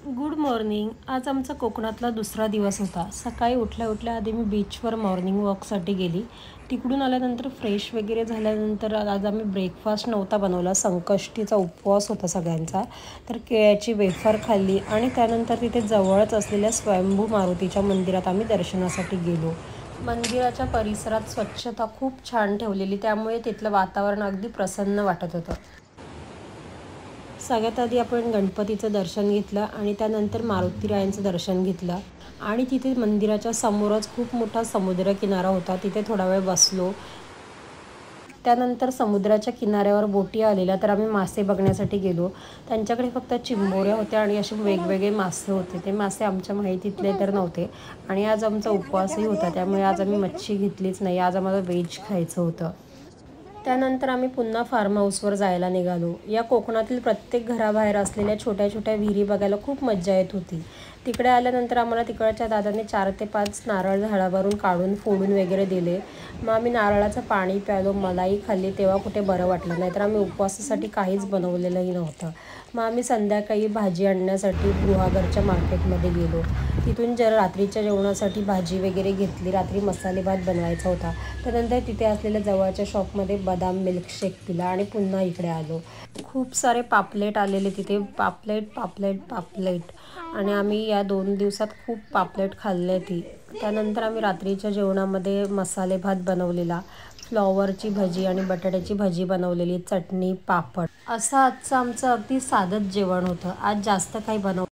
Good morning. आज आमचा कोकणातला दुसरा दिवस होता. सकाळी उठल्या उठल्या आधी मी बीचवर मॉर्निंग वॉकसाठी गेली. तिकडून आल्यानंतर फ्रेश वगैरे झाल्यानंतर आज आम्ही ब्रेकफास्ट नव्हता बनवला. संकष्टीचा उपवास होता सगळ्यांचा. तर केळ्याची वेफर खाल्ली आणि त्यानंतर तिथे जवळच असलेल्या स्वयंभू मारुतीच्या मंदिरात आम्ही दर्शनासाठी गेलो. मंदिराच्या परिसरात स्वच्छता खूप छान ठेवलेली, त्यामुळे तिथलं वातावरण अगदी प्रसन्न वाटत होतं. सगळ्यात आधी आपण गणपतीचं दर्शन घेतलं आणि त्यानंतर मारुतीरायांचं दर्शन घेतलं आणि तिथे मंदिराच्या समोरच खूप मोठा समुद्रकिनारा होता. तिथे थोडा वेळ बसलो. त्यानंतर समुद्राच्या किनाऱ्यावर बोटी आलेल्या, तर आम्ही मासे बघण्यासाठी गेलो. त्यांच्याकडे फक्त चिंबोऱ्या होत्या आणि असे वेगवेगळे मासे होते. ते मासे आमच्या माहितीतले तर नव्हते आणि आज आमचा उपवासही होता, त्यामुळे आज आम्ही मच्छी घेतलीच नाही. आज आम्हाला व्हेज खायचं होतं. त्यानंतर आम्ही पुन्हा फार्म हाऊसवर जायला निघालो. या कोकणातील प्रत्येक घराबाहेर असलेल्या छोट्या छोट्या विहिरी बघायला खूप मजा येत होती. तिकडे आल्यानंतर आम्हाला तिकडच्या दादाने 4 ते 5 नारळ झाडावरून काढून फोडून वगैरे दिले. मग आम्ही नारळाचं पाणी प्यालो, मलाई खाल्ली. तेव्हा कुठे बरं वाटलं नाही, तर आम्ही उपवासासाठी काहीच बनवलेलंही नव्हतं. मग आम्ही संध्याकाळी भाजी आणण्यासाठी गुहागरच्या मार्केटमध्ये गेलो. तिथून जर रात्रीच्या जेवणासाठी भाजी वगैरे घेतली. रात्री मसाले भात बनवायचा होता. त्यानंतर तिथे असलेल्या जवळच्या शॉपमध्ये बदाम मिल्कशेक पिला आणि पुन्हा इकडे आलो. खूप सारे पापलेट आलेले तिथे. पापलेट पापलेट पापलेट आणि आम्ही या 2 दिवसात खूप पापलेट खाल्ले ती. त्यानंतर आम्ही रात्रीच्या जेवणामध्ये मसाले भात बनवलेला, फ्लॉवरची भजी आणि बटाट्याची भजी बनवलेली, चटणी, पापड. असं आजचं आमचं अगदी साधंच जेवण होतं. आज जास्त काही बनवलं